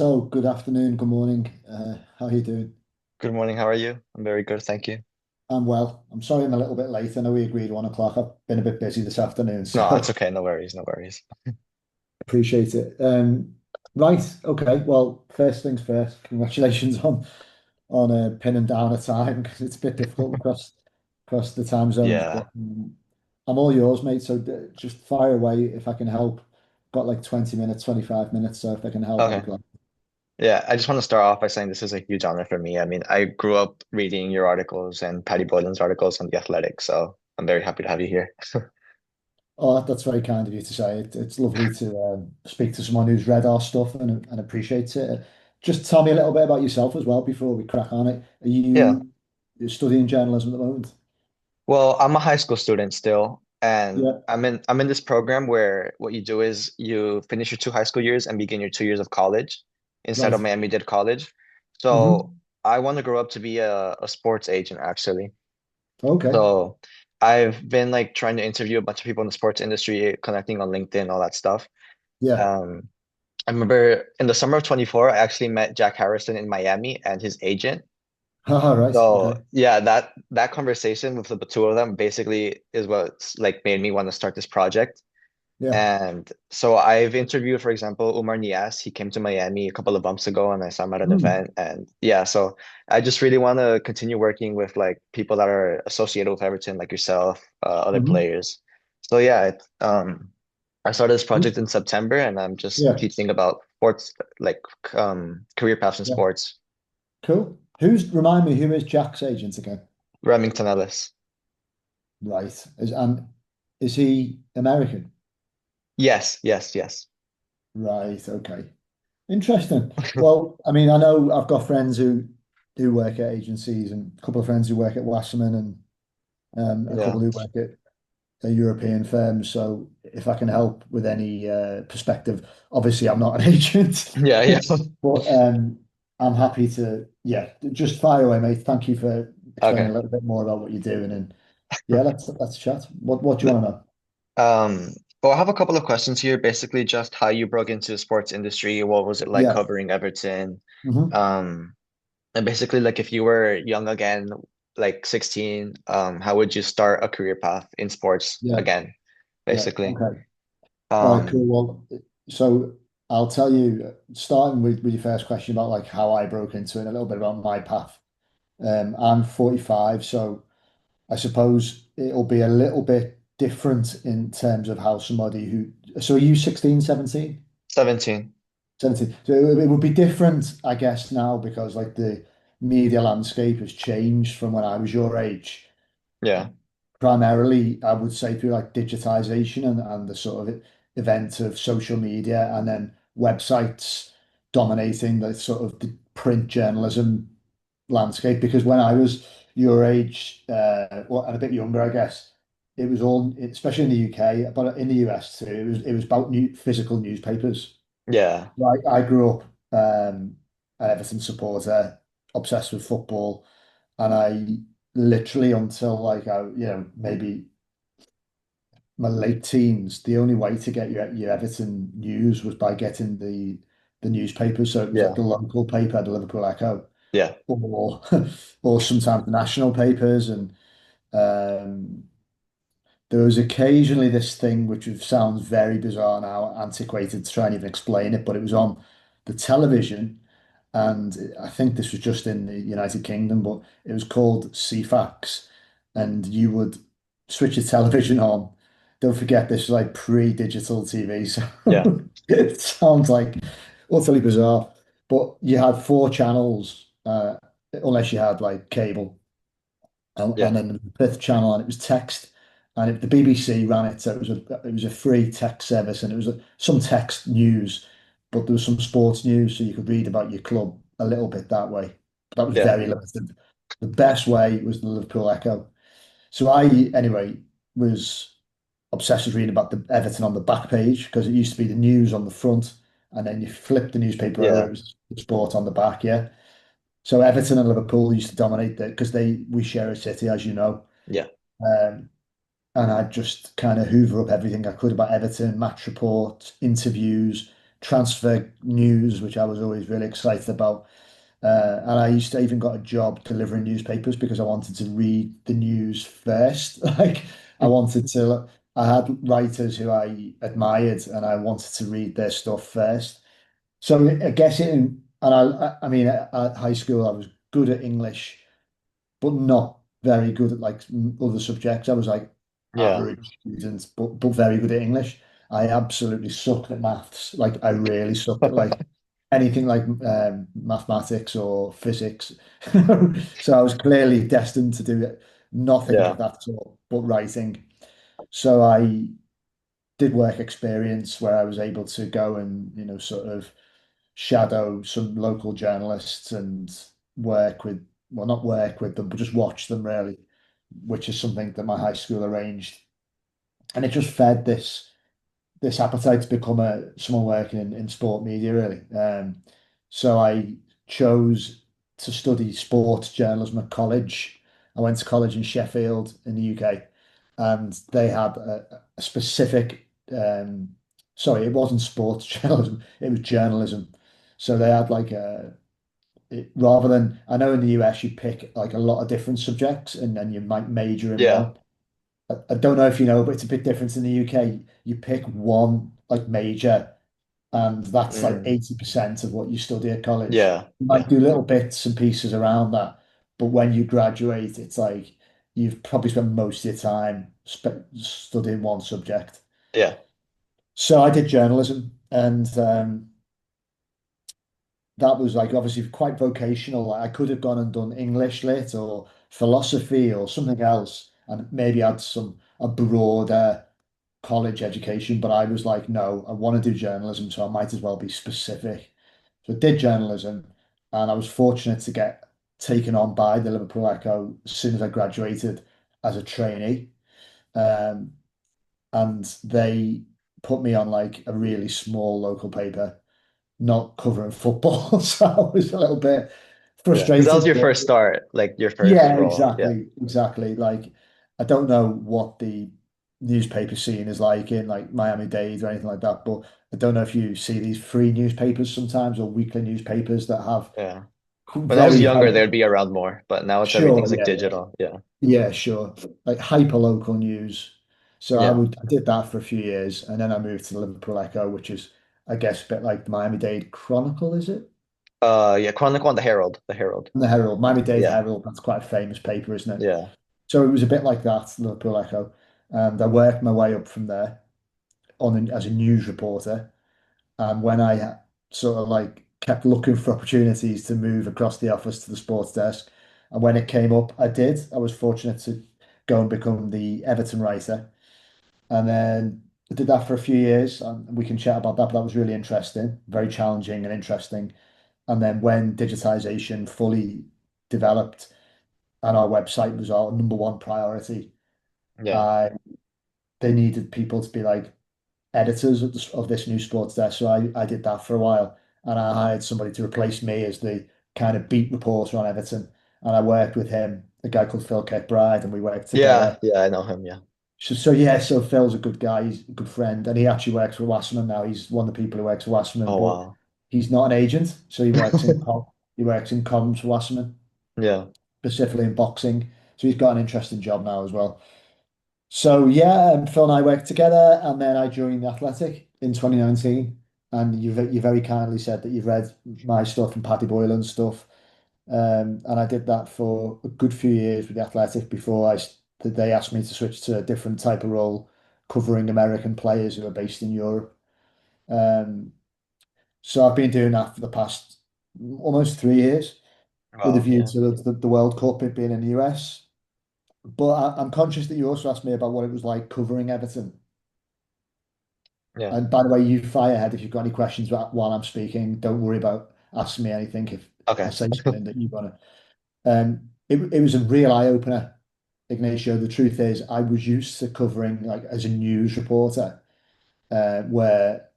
So, good afternoon, good morning. How are you doing? Good morning. How are you? I'm very good, thank you. I'm well. I'm sorry I'm a little bit late. I know we agreed 1 o'clock. I've been a bit busy this afternoon, No, it's so okay. No worries. No worries. appreciate it. Right, okay. Well, first things first, congratulations on pinning down a time because it's a bit difficult across the time zones. But Yeah. I'm all yours, mate. So just fire away if I can help. Got like 20 minutes, 25 minutes. So if I can help, I'll be Okay. glad. Yeah. I just want to start off by saying this is a huge honor for me. I mean, I grew up reading your articles and Patty Boylan's articles on The Athletic, so I'm very happy to have you here. Oh, that's very kind of you to say. It's lovely to speak to someone who's read our stuff and appreciates it. Just tell me a little bit about yourself as well before we crack on it. Are Yeah. you're studying journalism at the moment? Well, I'm a high school student still, and Yeah, I'm in this program where what you do is you finish your 2 high school years and begin your 2 years of college instead of right. Miami Dade College. So Hmm. I want to grow up to be a sports agent, actually. Okay. So I've been like trying to interview a bunch of people in the sports industry, connecting on LinkedIn, all that stuff. Yeah. Um, I remember in the summer of 24, I actually met Jack Harrison in Miami and his agent. All right. So Okay. yeah, that conversation with the two of them basically is what's like made me want to start this project. Yeah. And so I've interviewed, for example, Umar Nias. He came to Miami a couple of months ago and I saw him at an Mm. event. And yeah, so I just really want to continue working with like people that are associated with Everton, like yourself, other Hmm. players. So yeah, I started this project Who- in September and I'm just Yeah. teaching about sports, like career paths in Yeah. sports. Cool. Remind me, who is Jack's agent again? Remington Ellis. Right. Is he American? Yes, yes, yes. Right. Okay. Interesting. Well, I mean, I know I've got friends who do work at agencies and a couple of friends who work at Wasserman and a Yeah. couple who work at European firms. So if I can help with any perspective, obviously I'm not an agent, Yeah, yeah. but I'm happy to, yeah, just fire away, mate. Thank you for explaining Okay. a little bit more about what you're doing. And yeah, let's chat. What do you want to know? Um, well, I have a couple of questions here. Basically, just how you broke into the sports industry. What was it like Yeah. covering Everton? Hmm. Um, and basically, like if you were young again, like 16, how would you start a career path in sports Yeah. again, Yeah. basically? Okay. All right, Um, cool. Well, so I'll tell you, starting with your first question about like how I broke into it, a little bit about my path. I'm 45, so I suppose it'll be a little bit different in terms of how somebody so are you 16, 17? 17. 17. So it would be different, I guess, now because like the media landscape has changed from when I was your age. Yeah. Primarily, I would say through like digitization and the sort of event of social media and then websites dominating the sort of the print journalism landscape. Because when I was your age, well, and a bit younger, I guess, it was all, especially in the UK, but in the US too, it was about physical newspapers. Yeah. I grew up an Everton supporter, obsessed with football, and I literally until like maybe my late teens, the only way to get your Everton news was by getting the newspaper. So it was like Yeah. the local paper, the Liverpool Echo, Yeah. or or sometimes the national papers. And um, there was occasionally this thing which sounds very bizarre now, antiquated to try and even explain it, but it was on the television. And I think this was just in the United Kingdom, but it was called CFAX. And you would switch your television on. Don't forget, this was like pre-digital TV, so Yeah. it sounds like utterly bizarre. But you had four channels, unless you had like cable, and Yeah. then the fifth channel, and it was text. And the BBC ran it, so it was a free text service, and it was some text news, but there was some sports news, so you could read about your club a little bit that way. But that was Yeah. very limited. The best way was the Liverpool Echo. So I, anyway, was obsessed with reading about the Everton on the back page because it used to be the news on the front, and then you flip the newspaper over, it Yeah. was the sport on the back, yeah. So Everton and Liverpool used to dominate that because we share a city, as you know. Yeah. Um, and I'd just kind of hoover up everything I could about Everton, match reports, interviews, transfer news, which I was always really excited about. And I used to even got a job delivering newspapers because I wanted to read the news first. Like I wanted to, I had writers who I admired and I wanted to read their stuff first. So I guess I mean, at high school, I was good at English, but not very good at like other subjects. I was like Yeah. average student, but very good at English. I absolutely sucked at maths. Like I really sucked at like anything like mathematics or physics. So I was clearly destined to do nothing of Yeah. that sort, but writing. So I did work experience where I was able to go and, sort of shadow some local journalists and work with, well, not work with them, but just watch them really, which is something that my high school arranged. And it just fed this appetite to become someone working in sport media really. So I chose to study sports journalism at college. I went to college in Sheffield in the UK, and they had a specific. Sorry, it wasn't sports journalism; it was journalism. So they had like rather than, I know in the US you pick like a lot of different subjects and then you might major in Yeah. one. I don't know if you know, but it's a bit different in the UK. You pick one like major, and that's like Mm. 80% of what you study at college. Yeah. You might Yeah. do little bits and pieces around that, but when you graduate, it's like you've probably spent most of your time studying one subject. Yeah. So I did journalism, and that was like obviously quite vocational. Like I could have gone and done English lit or philosophy or something else, and maybe had a broader college education. But I was like, no, I want to do journalism, so I might as well be specific. So I did journalism, and I was fortunate to get taken on by the Liverpool Echo as soon as I graduated as a trainee. Um, and they put me on like a really small local paper, not covering football. So I was a little bit Yeah. Because that was frustrated. your But first start, like your first yeah, role. Yeah. exactly. Like I don't know what the newspaper scene is like in like Miami-Dade or anything like that, but I don't know if you see these free newspapers sometimes or weekly newspapers that have Yeah. When I was very younger, hyper, they'd be around more, but now it's everything's sure, like digital. Yeah. yeah, sure, like hyper local news. So Yeah. I did that for a few years, and then I moved to the Liverpool Echo, which is, I guess, a bit like the Miami-Dade Chronicle, is it? Yeah. Chronicle on the Herald. The Herald. And the Herald, Miami-Dade Yeah. Herald, that's quite a famous paper, isn't it? Yeah. So it was a bit like that, Liverpool Echo. And I worked my way up from there as a news reporter. And when I sort of like kept looking for opportunities to move across the office to the sports desk, and when it came up, I did. I was fortunate to go and become the Everton writer. And then I did that for a few years, and we can chat about that, but that was really interesting, very challenging and interesting. And then when digitization fully developed and our website was our number one priority, Yeah. I they needed people to be like editors of this new sports desk. So I did that for a while, and I hired somebody to replace me as the kind of beat reporter on Everton. And I worked with him, a guy called Phil Kirkbride, and we worked Yeah. together. Yeah. I know him. Yeah. So yeah, so Phil's a good guy, he's a good friend, and he actually works for Wasserman now. He's one of the people who works for Wasserman, Oh, but wow. he's not an agent, so he works in comms for Wasserman, Yeah. specifically in boxing. So he's got an interesting job now as well. So yeah, Phil and I worked together, and then I joined the Athletic in 2019. And you very kindly said that you've read my stuff and Paddy Boylan's stuff, and I did that for a good few years with the Athletic before they asked me to switch to a different type of role, covering American players who are based in Europe. Um, so I've been doing that for the past almost 3 years, with a Wow. view Yeah. to the World Cup, it being in the US. But I'm conscious that you also asked me about what it was like covering Everton. Yeah. And by the way, you fire ahead if you've got any questions while I'm speaking. Don't worry about asking me anything if I Okay. say something that you want to. It was a real eye opener, Ignacio. The truth is, I was used to covering like as a news reporter, where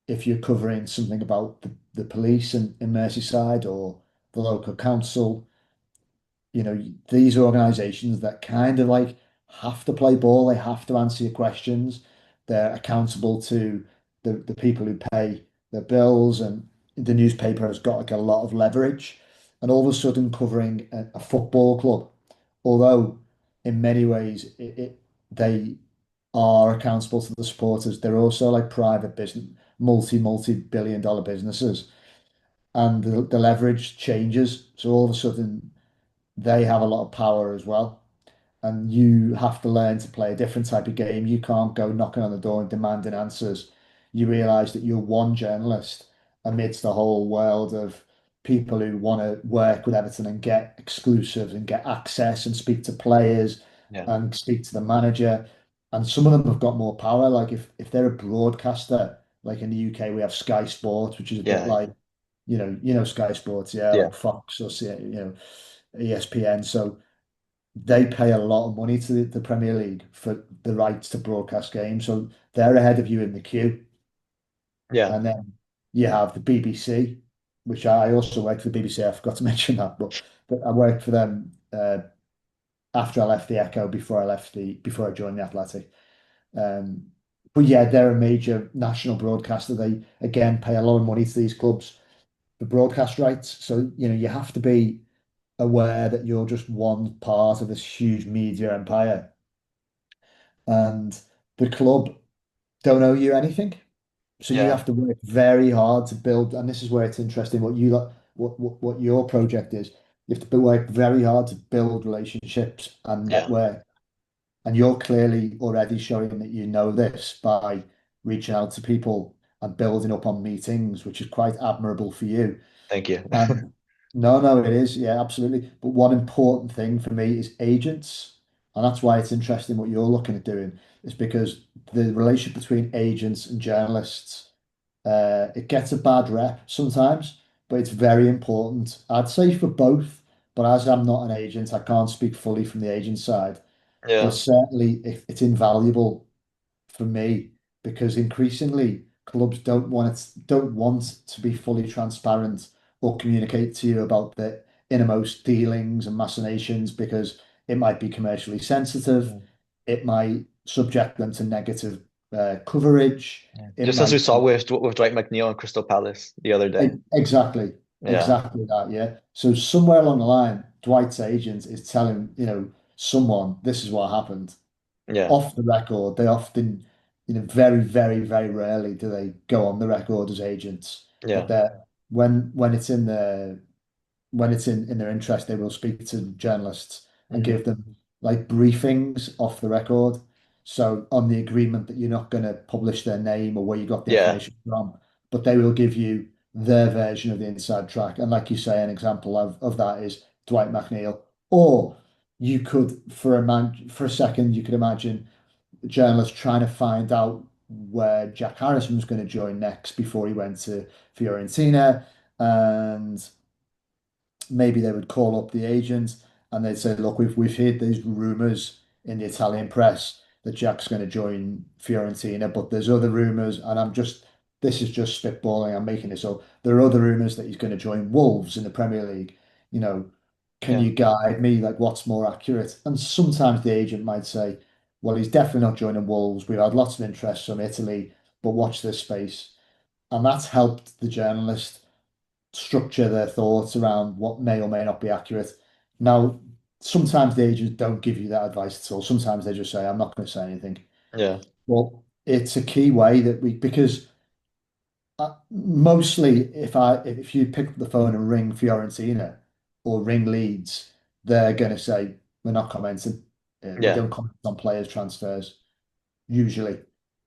if you're covering something about the police in Merseyside or the local council, these organizations that kind of like have to play ball, they have to answer your questions. They're accountable to the people who pay. their bills, and the newspaper has got like a lot of leverage. And all of a sudden, covering a football club, although in many ways they are accountable to the supporters, they're also like private business, multi-billion dollar businesses, and the leverage changes. So all of a sudden, they have a lot of power as well, and you have to learn to play a different type of game. You can't go knocking on the door and demanding answers. You realize that you're one journalist amidst the whole world of people who want to work with Everton and get exclusives and get access and speak to players Yeah. and speak to the manager. And some of them have got more power. Like if they're a broadcaster, like in the UK, we have Sky Sports, which is a bit Yeah. like, Sky Sports, yeah, Yeah. like Fox or ESPN. So they pay a lot of money to the Premier League for the rights to broadcast games. So they're ahead of you in the queue. Yeah. And then you have the BBC, which I also worked for the BBC. I forgot to mention that, but I worked for them after I left the Echo, before I joined the Athletic. Um, but yeah, they're a major national broadcaster. They again pay a lot of money to these clubs for broadcast rights. So you have to be aware that you're just one part of this huge media empire, and the club don't owe you anything. So you Yeah. have to work very hard to build, and this is where it's interesting what your project is. You have to work very hard to build relationships and Yeah. network. And you're clearly already showing that you know this by reaching out to people and building up on meetings, which is quite admirable for you. Thank you. And no, no, it is. Yeah, absolutely. But one important thing for me is agents. And that's why it's interesting what you're looking at doing, is because the relationship between agents and journalists, it gets a bad rep sometimes, but it's very important. I'd say for both, but as I'm not an agent, I can't speak fully from the agent side. But Yeah. certainly it's invaluable for me, because increasingly clubs don't want to be fully transparent or communicate to you about the innermost dealings and machinations, because it might be commercially sensitive, Mm. it might subject them to negative coverage, Yeah. it Just as we might saw with Dwight McNeil and Crystal Palace the other day. exactly Yeah. exactly that, yeah. So somewhere along the line, Dwight's agent is telling someone this is what happened Yeah. off the record. They often, very, very, very rarely do they go on the record as agents. But Yeah. they're when it's in in their interest, they will speak to journalists and Hmm. give them like briefings off the record. So on the agreement that you're not going to publish their name or where you got the Yeah. information from, but they will give you their version of the inside track. And like you say, an example of that is Dwight McNeil. Or you could, for a second, you could imagine a journalist trying to find out where Jack Harrison was going to join next before he went to Fiorentina, and maybe they would call up the agent and they'd say, "Look, we've heard these rumours in the Italian press that Jack's going to join Fiorentina, but there's other rumours, and this is just spitballing. I'm making this up. There are other rumours that he's going to join Wolves in the Premier League. You know, can Yeah. you guide me? Like, what's more accurate?" And sometimes the agent might say, "Well, he's definitely not joining Wolves. We've had lots of interest from Italy, but watch this space." And that's helped the journalist structure their thoughts around what may or may not be accurate. Now, sometimes the agents don't give you that advice at all. Sometimes they just say, "I'm not going to say anything." Yeah. Well, it's a key way because mostly if you pick up the phone and ring Fiorentina or ring Leeds, they're going to say, "We're not commenting. We Yeah. don't comment on players' transfers usually."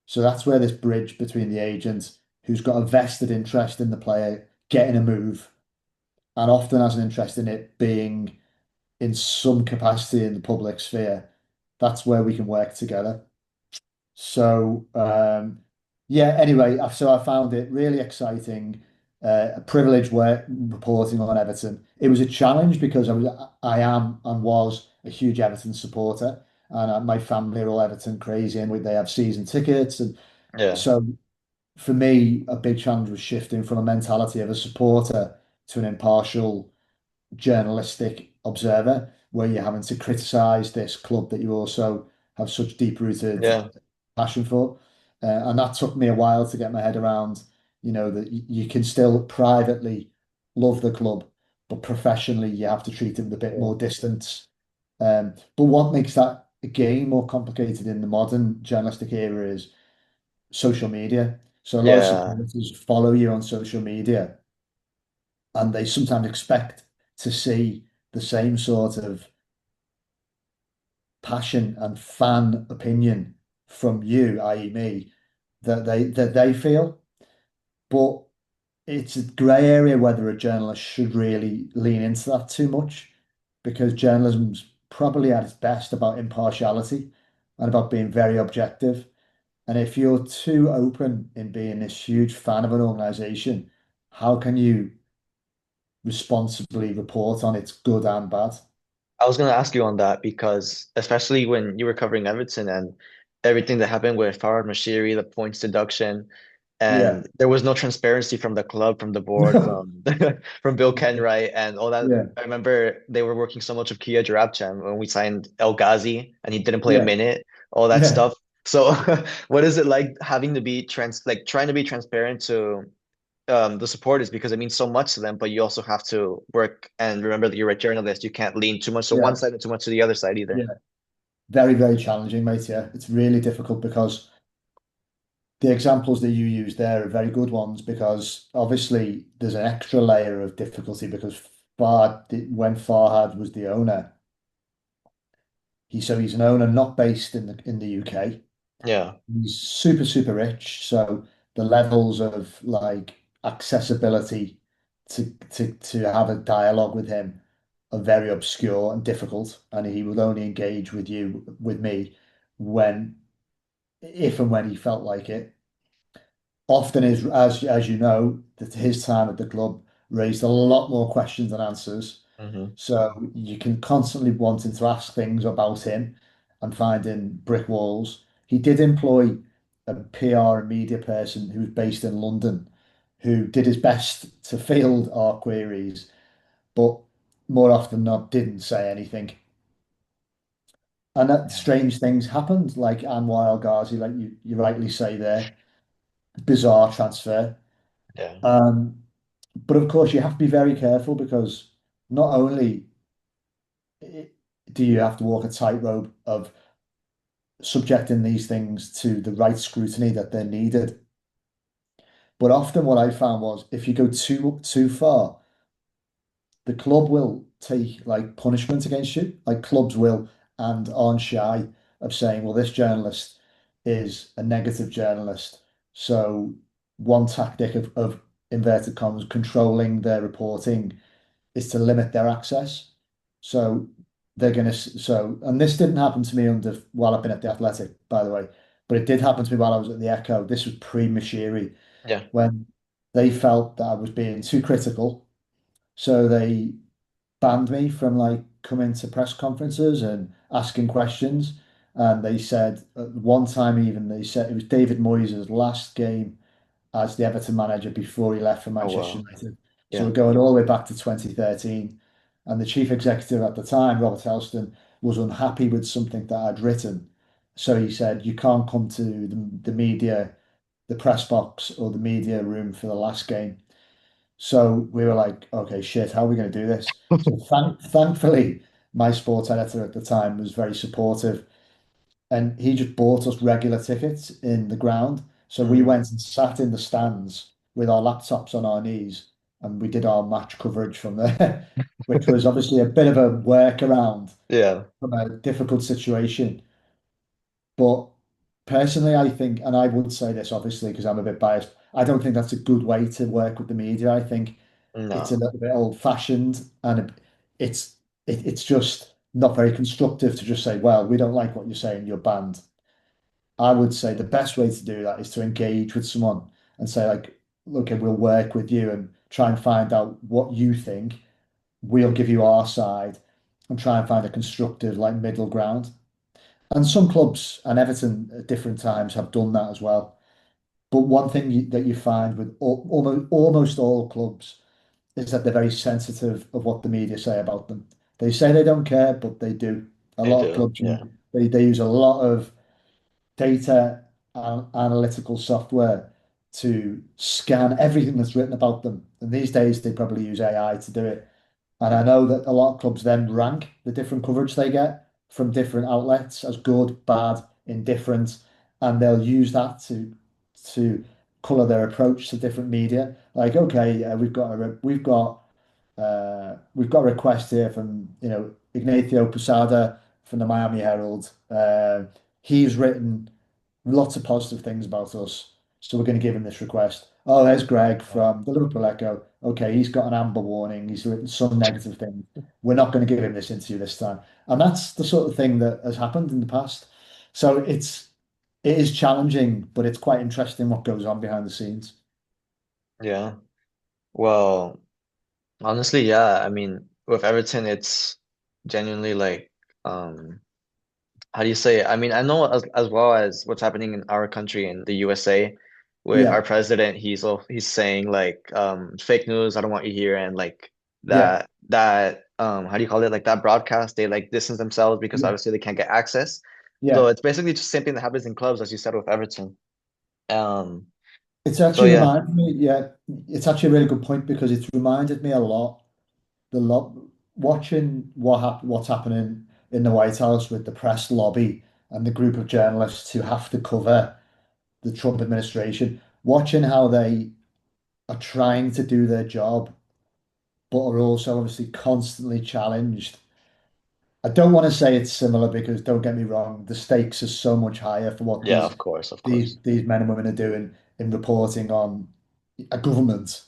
So that's where this bridge between the agent, who's got a vested interest in the player getting a move, and often has an interest in it being in some capacity in the public sphere, that's where we can work together. So yeah, anyway, so I found it really exciting, a privilege work reporting on Everton. It was a challenge because I am and was a huge Everton supporter, and my family are all Everton crazy, and they have season tickets, and Yeah. so for me, a big challenge was shifting from a mentality of a supporter to an impartial journalistic observer, where you're having to criticize this club that you also have such deep rooted Yeah. passion for. And that took me a while to get my head around. that you can still privately love the club, but professionally you have to treat it with a bit Yeah. more distance. But what makes that again more complicated in the modern journalistic era is social media. So a lot of Yeah. supporters follow you on social media, and they sometimes expect to see the same sort of passion and fan opinion from you, i.e., me, that they feel. But it's a grey area whether a journalist should really lean into that too much, because journalism's probably at its best about impartiality and about being very objective. And if you're too open in being this huge fan of an organization, how can you responsibly report on its good and bad? I was going to ask you on that because especially when you were covering Everton and everything that happened with Farhad Moshiri, the points deduction, Yeah. and there was no transparency from the club, from the board, No. from from Bill Kenwright and all that. Yeah. I remember they were working so much with Kia Joorabchian when we signed El Ghazi and he didn't play a Yeah. minute, all that Yeah. stuff. So what is it like having to be trying to be transparent to the supporters because it means so much to them, but you also have to work and remember that you're a journalist. You can't lean too much to one Yeah. side and too much to the other side either. Yeah. Very, very challenging, mate. Yeah. It's really difficult because the examples that you use there are very good ones, because obviously there's an extra layer of difficulty because when Farhad was the owner, he's an owner not based in the UK. Yeah, He's super, super rich. So the levels of like accessibility to have a dialogue with him are very obscure and difficult. And he would only engage with me, when, if and when he felt like it. Often is, as you know, that his time at the club raised a lot more questions than answers. hmm, So you can constantly wanting to ask things about him and finding brick walls. He did employ a PR and media person who was based in London, who did his best to field our queries, but more often than not didn't say anything. And that yeah, strange things happened, like Anwar El Ghazi, like you rightly say there, bizarre transfer. yeah, Um, but of course, you have to be very careful, because not only do you have to walk a tightrope of subjecting these things to the right scrutiny that they're needed. But often what I found was, if you go too far, the club will take like punishment against you. Like clubs will, and aren't shy of saying, well, this journalist is a negative journalist. So one tactic of inverted commas controlling their reporting is to limit their access. So and this didn't happen to me while I've been at the Athletic, by the way, but it did happen to me while I was at the Echo. This was pre-Mashiri, yeah. when they felt that I was being too critical. So they banned me from like coming to press conferences and asking questions. And they said at one time, even they said it was David Moyes' last game as the Everton manager before he left for Oh Manchester wow, United. So yeah. we're going all the way back to 2013. And the chief executive at the time, Robert Elston, was unhappy with something that I'd written. So he said, you can't come to the media, the press box or the media room for the last game. So we were like, okay, shit, how are we going to do this? So thankfully, my sports editor at the time was very supportive, and he just bought us regular tickets in the ground. So we Mm. went and sat in the stands with our laptops on our knees, and we did our match coverage from there, which was obviously a bit of a workaround Yeah, from a difficult situation. But personally, I think, and I would say this obviously because I'm a bit biased, I don't think that's a good way to work with the media. I think it's a no, little bit old-fashioned, and it's it's just not very constructive to just say, well, we don't like what you're saying, you're banned. I would say the best way to do that is to engage with someone and say, like, look, we'll work with you and try and find out what you think. We'll give you our side and try and find a constructive, like, middle ground. And some clubs and Everton at different times have done that as well. But one thing that you find with almost all clubs is that they're very sensitive of what the media say about them. They say they don't care, but they do. A they lot of do. clubs, Yeah, they use a lot of data analytical software to scan everything that's written about them. And these days they probably use AI to do it. And I know that a lot of clubs then rank the different coverage they get from different outlets as good, bad, indifferent, and they'll use that to colour their approach to different media. Like, okay, we've got a request here from Ignacio Posada from the Miami Herald. He's written lots of positive things about us, so we're going to give him this request. Oh, there's Greg Yeah. from the Liverpool Echo. Okay, he's got an amber warning. He's written some negative thing. We're not going to give him this interview this time. And that's the sort of thing that has happened in the past. So it is challenging, but it's quite interesting what goes on behind the scenes. Yeah. Well, honestly, yeah. I mean, with Everton, it's genuinely like, how do you say it? I mean, I know as well as what's happening in our country in the USA with our Yeah, president, he's saying like fake news, I don't want you here, and like yeah, that how do you call it? Like that broadcast, they like distance themselves because yeah, obviously they can't get access. So yeah. it's basically just same thing that happens in clubs, as you said with Everton. Um, It's so actually yeah, reminded me, yeah, it's actually a really good point because it's reminded me a lot, the lot watching what's happening in the White House with the press lobby and the group of journalists who have to cover the Trump administration, watching how they are trying to do their job, but are also obviously constantly challenged. I don't want to say it's similar because don't get me wrong, the stakes are so much higher for what yeah, these of course, of these course. these men and women are doing in reporting on a government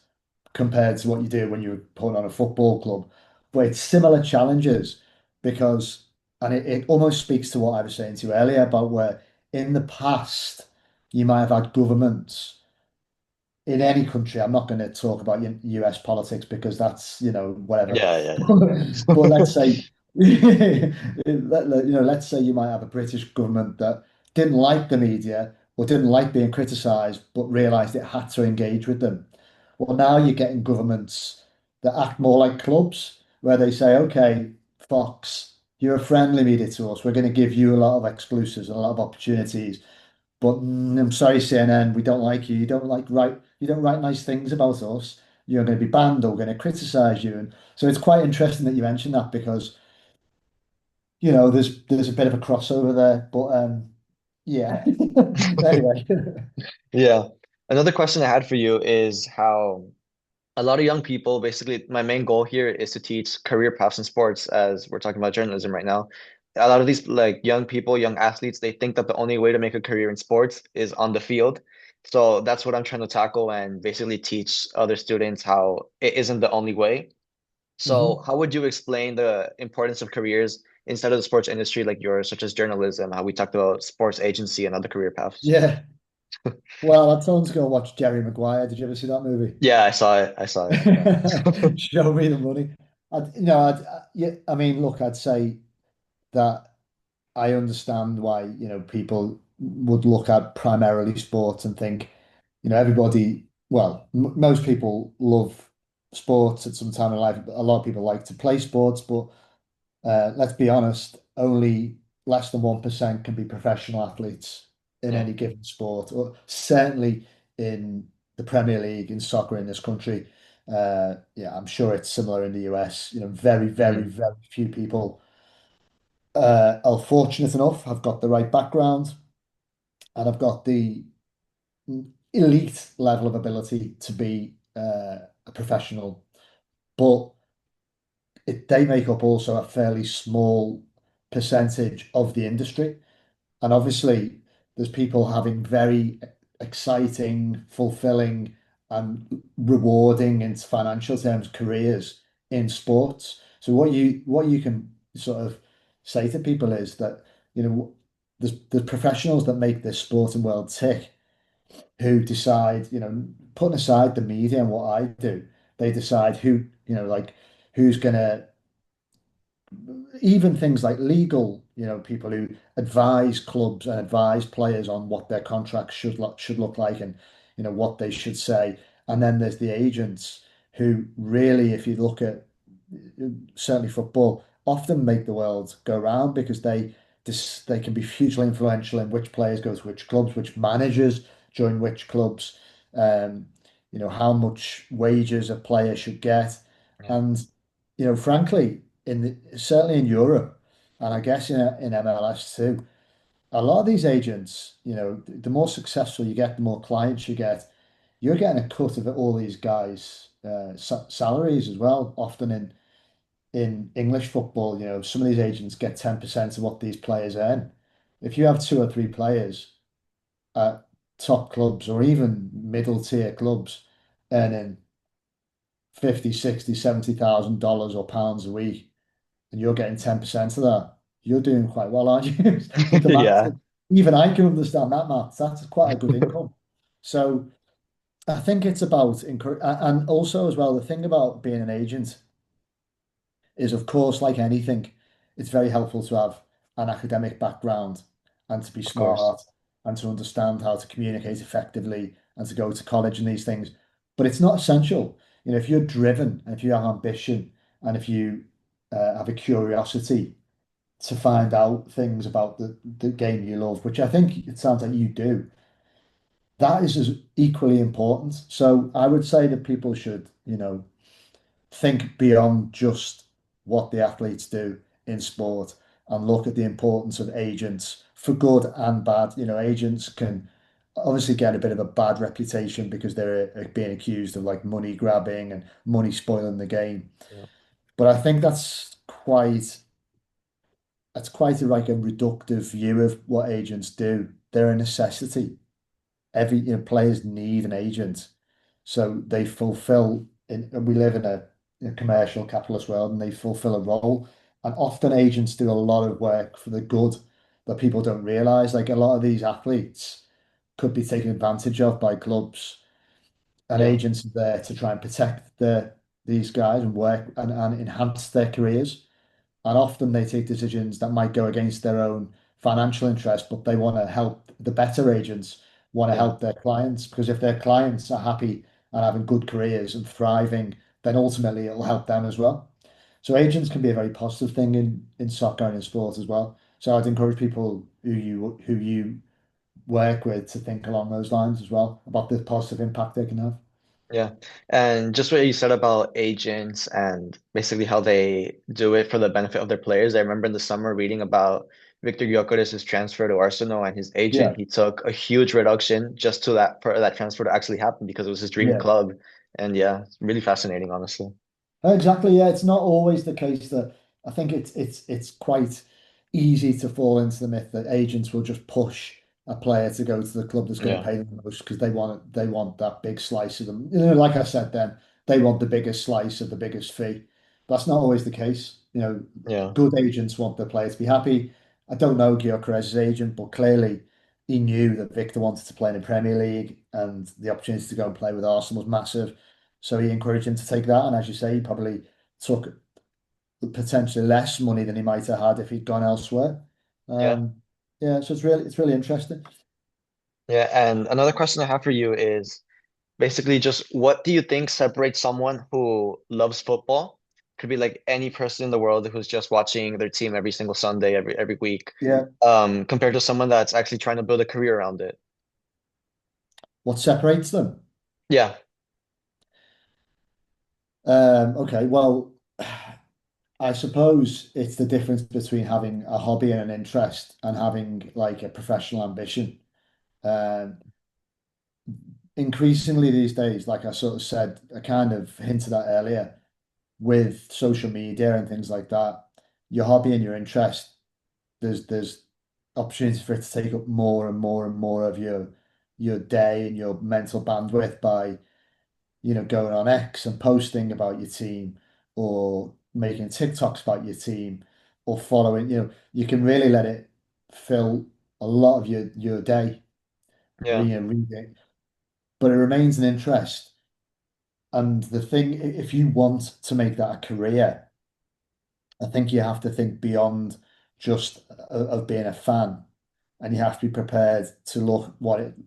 compared to what you do when you're putting on a football club. But it's similar challenges because, and it almost speaks to what I was saying to you earlier about where in the past you might have had governments in any country. I'm not going to talk about US politics because that's, whatever. Yeah, yeah, But let's yeah. say, let's say you might have a British government that didn't like the media or didn't like being criticised, but realised it had to engage with them. Well, now you're getting governments that act more like clubs, where they say, okay, Fox, you're a friendly media to us. We're going to give you a lot of exclusives and a lot of opportunities. But I'm sorry, CNN, we don't like you. You don't write nice things about us. You're going to be banned or we're going to criticize you. And so it's quite interesting that you mentioned that because, there's a bit of a crossover there. But yeah. Anyway. Yeah. Another question I had for you is how a lot of young people, basically, my main goal here is to teach career paths in sports, as we're talking about journalism right now. A lot of these like young people, young athletes, they think that the only way to make a career in sports is on the field. So that's what I'm trying to tackle and basically teach other students how it isn't the only way. So Mhm. how would you explain the importance of careers inside of the sports industry like yours, such as journalism, how we talked about sports agency and other career paths? Yeah. Well, I'd tell them to go watch Jerry Maguire. Did you ever see that movie? Yeah, I saw it. I saw it. Yeah. Show me the money. Yeah, I mean, look, I'd say that I understand why, people would look at primarily sports and think, everybody, well, m most people love sports at some time in life. A lot of people like to play sports, but let's be honest, only less than 1% can be professional athletes in Yeah. any given sport, or certainly in the Premier League in soccer in this country. Yeah, I'm sure it's similar in the US. Very, very, Mhm. very few people are fortunate enough, have got the right background, and have got the elite level of ability to be a professional. But they make up also a fairly small percentage of the industry. And obviously, there's people having very exciting, fulfilling, and rewarding in financial terms careers in sports. So what you can sort of say to people is that, there's professionals that make this sporting world tick who decide, putting aside the media and what I do, they decide who, like who's gonna even things like legal, people who advise clubs and advise players on what their contracts should look like and what they should say. And then there's the agents who really, if you look at certainly football, often make the world go round because they can be hugely influential in which players go to which clubs, which managers join which clubs. um, how much wages a player should get. Yeah. And, frankly, certainly in Europe, and I guess in MLS too, a lot of these agents, the more successful you get, the more clients you get, you're getting a cut of all these guys' salaries as well. Often in English football, some of these agents get 10% of what these players earn. If you have two or three players at top clubs or even middle tier clubs earning 50, 60, $70,000 or pounds a week, and you're getting 10% of that, you're doing quite well, aren't you? Did the maths. Yeah. Even I can understand that maths. That's quite a good income. So I think it's about encourage, and also as well, the thing about being an agent is, of course, like anything, it's very helpful to have an academic background and to be Of course. smart and to understand how to communicate effectively and to go to college and these things. But it's not essential. If you're driven and if you have ambition and if you have a curiosity to find out things about the game you love, which I think it sounds like you do, that is as equally important. So I would say that people should, think beyond just what the athletes do in sport and look at the importance of agents for good and bad. Agents can obviously get a bit of a bad reputation because they're being accused of like money grabbing and money spoiling the game. Yeah. But I think that's quite like a reductive view of what agents do. They're a necessity. Players need an agent, so they fulfill. We live in a commercial capitalist world, and they fulfill a role. And often agents do a lot of work for the good that people don't realize. Like a lot of these athletes could be taken advantage of by clubs, and Yeah. agents are there to try and protect these guys and work and enhance their careers. And often they take decisions that might go against their own financial interest, but they want to help the better agents want to Yeah. help their clients because if their clients are happy and having good careers and thriving, then ultimately it'll help them as well. So agents can be a very positive thing in soccer and in sport as well. So I'd encourage people who you work with to think along those lines as well about the positive impact they can have. Yeah. And just what you said about agents and basically how they do it for the benefit of their players. I remember in the summer reading about Victor Gyökeres' transfer to Arsenal and his agent. Yeah, He took a huge reduction just to that for that transfer to actually happen because it was his dream yeah. club. And yeah, it's really fascinating, honestly. Exactly, yeah. It's not always the case that I think it's quite easy to fall into the myth that agents will just push a player to go to the club that's going to Yeah. pay them the most because they want that big slice of them. Like I said, then they want the biggest slice of the biggest fee. That's not always the case. Yeah. Good agents want their player to be happy. I don't know Gyökeres' agent, but clearly he knew that Victor wanted to play in the Premier League and the opportunity to go and play with Arsenal was massive. So he encouraged him to take that. And as you say, he probably took potentially less money than he might have had if he'd gone elsewhere. Yeah. Um, yeah, so it's really interesting. Yeah. And another question I have for you is basically, just what do you think separates someone who loves football? Could be like any person in the world who's just watching their team every single Sunday, every week, Yeah. compared to someone that's actually trying to build a career around it. What separates them? Yeah, Okay, well, I suppose it's the difference between having a hobby and an interest and having like a professional ambition. Um, Increasingly these days, like I sort of said, I kind of hinted at earlier, with social media and things like that, your hobby and your interest, there's opportunity for it to take up more and more and more of your day and your mental bandwidth by, going on X and posting about your team or making TikToks about your team or following, you can really let it fill a lot of your day, yeah, reading, but it remains an interest. And the thing, if you want to make that a career, I think you have to think beyond just of being a fan, and you have to be prepared to look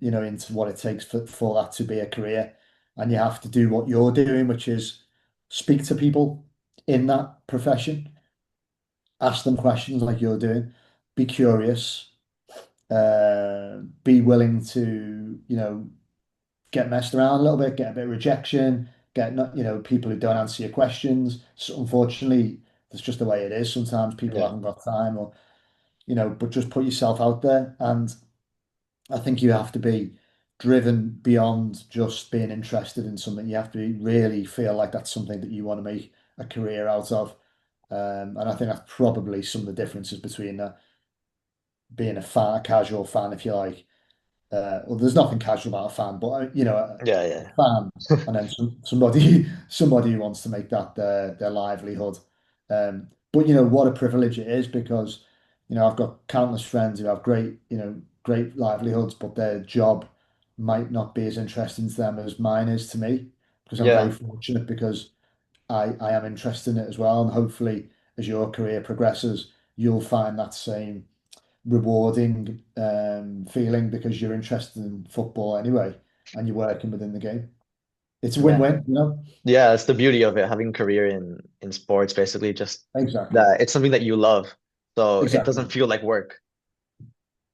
into what it takes for that to be a career, and you have to do what you're doing, which is speak to people in that profession, ask them questions like you're doing, be curious, be willing to get messed around a little bit, get a bit of rejection, get not, people who don't answer your questions. So unfortunately, that's just the way it is. Sometimes people Yeah. haven't got time or, but just put yourself out there. And I think you have to be driven beyond just being interested in something. You have to really feel like that's something that you want to make a career out of. And I think that's probably some of the differences between being a fan, a casual fan, if you like. Well, there's nothing casual about a fan, but Yeah, a yeah. fan, and then somebody somebody who wants to make that their livelihood. But what a privilege it is because I've got countless friends who have great livelihoods, but their job might not be as interesting to them as mine is to me because I'm very Yeah. fortunate because I am interested in it as well, and hopefully as your career progresses, you'll find that same rewarding feeling because you're interested in football anyway and you're working within the game. It's a Yeah. win-win. Yeah, that's the beauty of it, having a career in sports, basically just Exactly. that it's something that you love. So it doesn't Exactly. feel like work.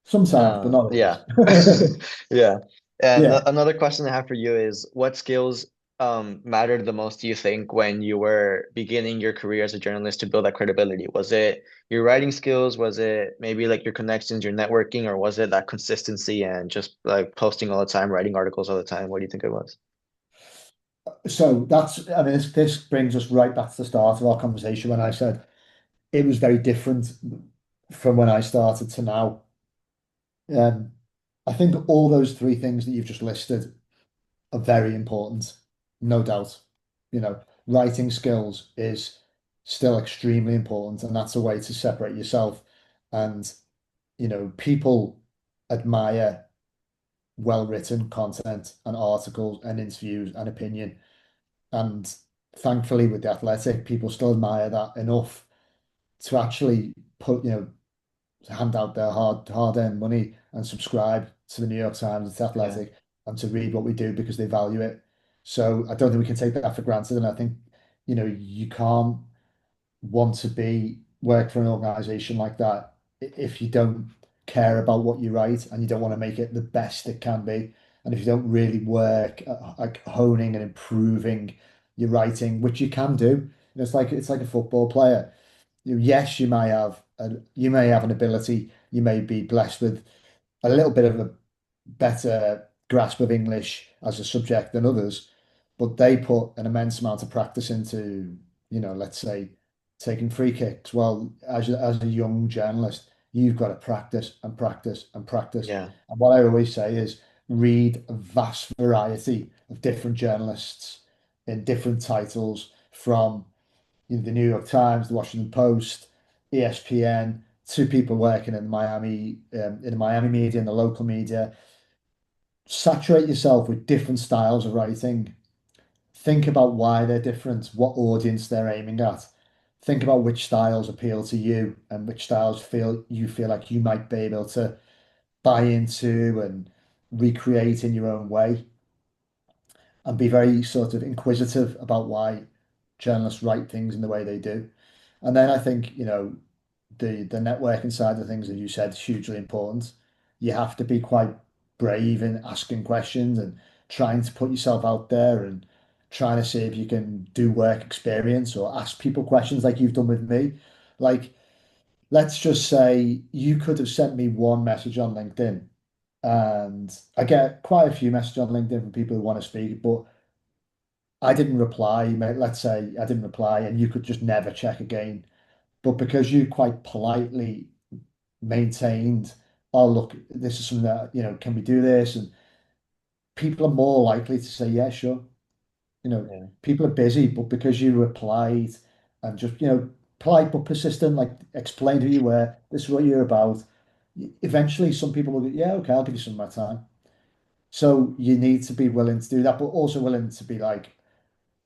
Sometimes, but not Yeah. always. Yeah. And Yeah. another question I have for you is what skills mattered the most, do you think, when you were beginning your career as a journalist to build that credibility? Was it your writing skills? Was it maybe like your connections, your networking, or was it that consistency and just like posting all the time, writing articles all the time? What do you think it was? So I mean, this brings us right back to the start of our conversation when I said it was very different from when I started to now. Um, I think all those three things that you've just listed are very important, no doubt. Writing skills is still extremely important, and that's a way to separate yourself. And, people admire well-written content and articles and interviews and opinion. And thankfully, with the Athletic, people still admire that enough to actually hand out their hard-earned money and subscribe to the New York Times and to Yeah. Athletic and to read what we do because they value it. So I don't think we can take that for granted. And I think, you can't want to work for an organization like that if you don't care about what you write and you don't want to make it the best it can be. And if you don't really work at like honing and improving your writing, which you can do, it's like a football player. Yes, you may have an ability, you may be blessed with a little bit of a better grasp of English as a subject than others, but they put an immense amount of practice into, let's say taking free kicks. Well, as a young journalist, you've got to practice and practice and practice. Yeah. And what I always say is read a vast variety of different journalists in different titles from the New York Times, the Washington Post, ESPN, to people working in the Miami media and the local media. Saturate yourself with different styles of writing. Think about why they're different, what audience they're aiming at. Think about which styles appeal to you and which styles feel like you might be able to buy into and recreate in your own way. And be very sort of inquisitive about why journalists write things in the way they do. And then I think, the networking side of things, as you said, is hugely important. You have to be quite brave in asking questions and trying to put yourself out there and trying to see if you can do work experience or ask people questions like you've done with me. Like, let's just say you could have sent me one message on LinkedIn, and I get quite a few messages on LinkedIn from people who want to speak, but I didn't reply. Let's say I didn't reply, and you could just never check again. But because you quite politely maintained, oh, look, this is something that, can we do this? And people are more likely to say, yeah, sure. Yeah. People are busy, but because you replied and just, polite but persistent, like explained who you were, this is what you're about. Eventually, some people will go, yeah, okay, I'll give you some of my time. So you need to be willing to do that, but also willing to be like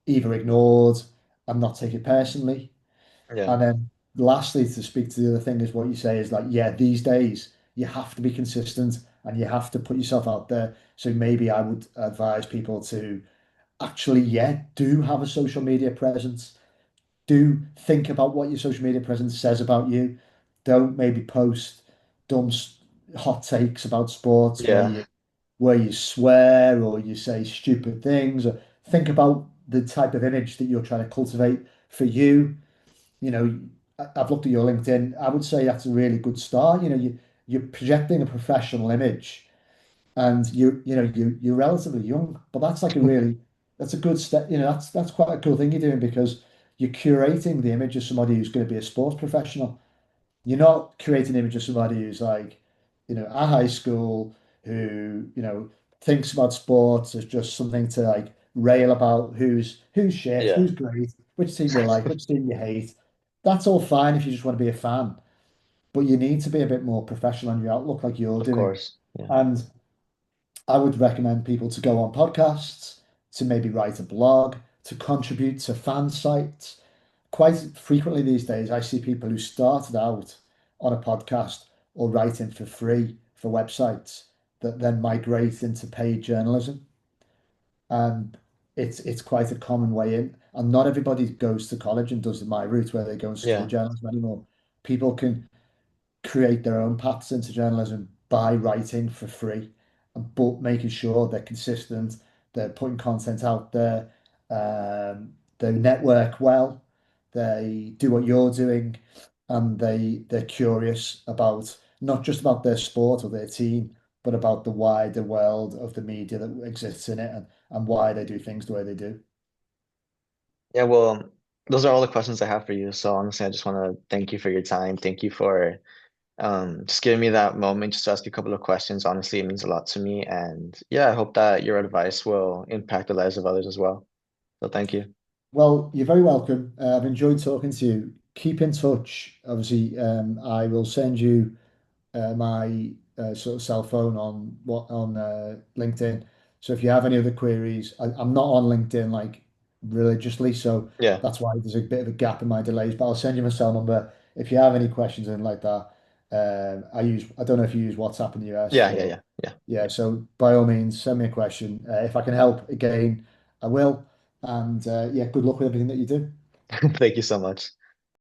either ignored and not take it personally. Yeah. And then lastly, to speak to the other thing is what you say is like, yeah, these days you have to be consistent and you have to put yourself out there. So maybe I would advise people to actually, yeah, do have a social media presence. Do think about what your social media presence says about you. Don't maybe post dumb hot takes about sports where Yeah. where you swear or you say stupid things, or think about the type of image that you're trying to cultivate for you. You know, I've looked at your LinkedIn. I would say that's a really good start. You're projecting a professional image, and you're relatively young, but that's a good step. That's quite a cool thing you're doing because you're curating the image of somebody who's going to be a sports professional. You're not creating an image of somebody who's like, at high school who, thinks about sports as just something to like rail about who's shit, Yeah, who's great, which team you like, which team you hate. That's all fine if you just want to be a fan, but you need to be a bit more professional in your outlook like you're of doing. course. Yeah. And I would recommend people to go on podcasts, to maybe write a blog, to contribute to fan sites. Quite frequently these days, I see people who started out on a podcast or writing for free for websites that then migrate into paid journalism. And it's quite a common way in. And not everybody goes to college and does my route where they go and study Yeah. journalism anymore. People can create their own paths into journalism by writing for free, but making sure they're consistent, they're putting content out there, they network well, they do what you're doing, and they're curious about not just about their sport or their team, but about the wider world of the media that exists in it and why they do things the way they do. Yeah, well, those are all the questions I have for you. So honestly, I just want to thank you for your time. Thank you for just giving me that moment just to ask you a couple of questions. Honestly, it means a lot to me. And yeah, I hope that your advice will impact the lives of others as well. So thank you. Well, you're very welcome. I've enjoyed talking to you. Keep in touch. Obviously, I will send you my sort of cell phone on LinkedIn. So if you have any other queries, I'm not on LinkedIn like religiously, so Yeah. that's why there's a bit of a gap in my delays. But I'll send you my cell number if you have any questions and like that. I don't know if you use WhatsApp in the US Yeah, yeah, or yeah, yeah. yeah. So by all means, send me a question. If I can help again, I will. And yeah, good luck with everything that you do. Thank you so much.